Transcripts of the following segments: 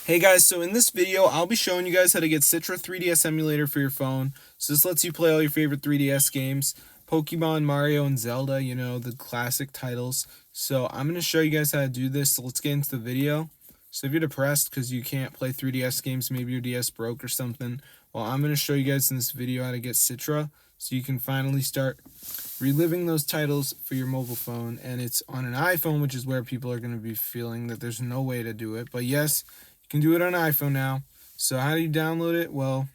Hey guys, so in this video, I'll be showing you guys how to get Citra 3DS Emulator for your phone. So this lets you play all your favorite 3DS games, Pokemon, Mario, and Zelda, you know, the classic titles. So I'm going to show you guys how to do this, so let's get into the video. So if you're depressed because you can't play 3DS games, maybe your DS broke or something, well, I'm going to show you guys in this video how to get Citra, so you can finally start reliving those titles for your mobile phone. And it's on an iPhone, which is where people are going to be feeling that there's no way to do it. But yes, you can do it on iPhone now. So how do you download it? Well,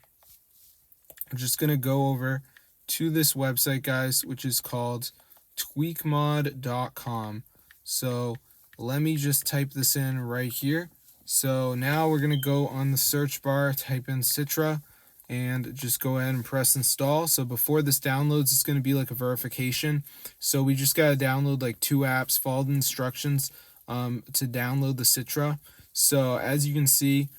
I'm just going to go over to this website, guys, which is called tweakmod.com. So let me just type this in right here. So now we're going to go on the search bar, type in Citra, and just go ahead and press install. So before this downloads, it's going to be like a verification. So we just got to download like 2 apps, follow the instructions to download the Citra. So as you can see,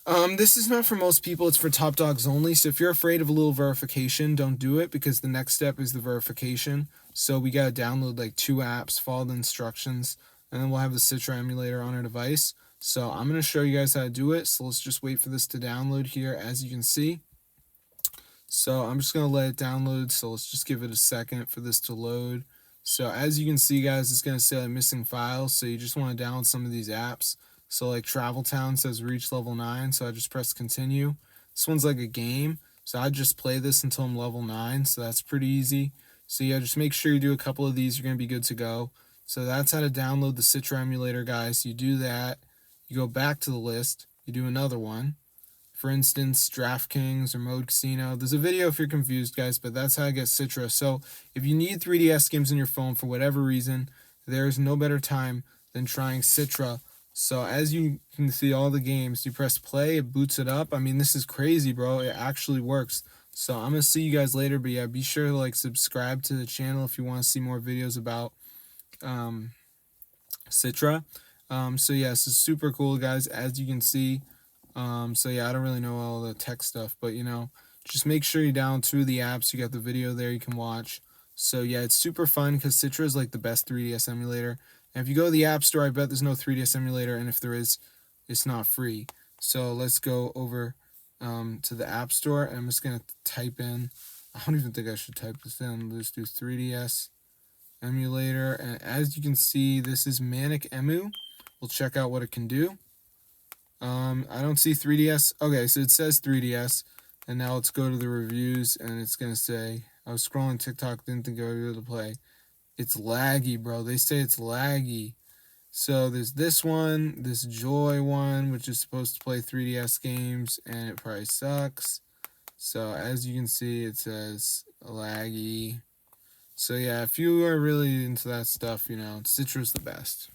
this is not for most people, it's for top dogs only. So if you're afraid of a little verification, don't do it, because the next step is the verification. So we got to download like 2 apps, follow the instructions, and then we'll have the Citra emulator on our device. So I'm going to show you guys how to do it. So let's just wait for this to download here, as you can see. So I'm just going to let it download. So let's just give it a second for this to load. So as you can see, guys, it's going to say like missing files. So you just want to download some of these apps. So like Travel Town says reach level 9. So I just press continue. This one's like a game. So I just play this until I'm level 9. So that's pretty easy. So yeah, just make sure you do a couple of these. You're going to be good to go. So that's how to download the Citra emulator, guys. You do that. You go back to the list. You do another one. For instance, DraftKings or Mode Casino. There's a video if you're confused, guys, but that's how I get Citra. So if you need 3DS games on your phone for whatever reason, there's no better time than trying Citra. So as you can see all the games, you press play, it boots it up. I mean, this is crazy, bro. It actually works. So I'm going to see you guys later, but yeah, be sure to like subscribe to the channel if you want to see more videos about Citra. So yeah, this is super cool, guys, as you can see. So yeah, I don't really know all the tech stuff, but you know, just make sure you download 2 of the apps. You got the video there you can watch. So yeah, it's super fun because Citra is like the best 3DS emulator. And if you go to the App Store, I bet there's no 3DS emulator, and if there is, it's not free. So let's go over to the App Store, and I'm just gonna type in. I don't even think I should type this in. Let's do 3DS emulator, and as you can see, this is Manic Emu. We'll check out what it can do. I don't see 3DS. Okay, so it says 3DS, and now let's go to the reviews, and it's gonna say, I was scrolling TikTok, didn't think I would be able to play. It's laggy, bro. They say it's laggy. So there's this one, this Joy one, which is supposed to play 3DS games, and it probably sucks. So as you can see, it says laggy. So yeah, if you are really into that stuff, you know, Citra's the best.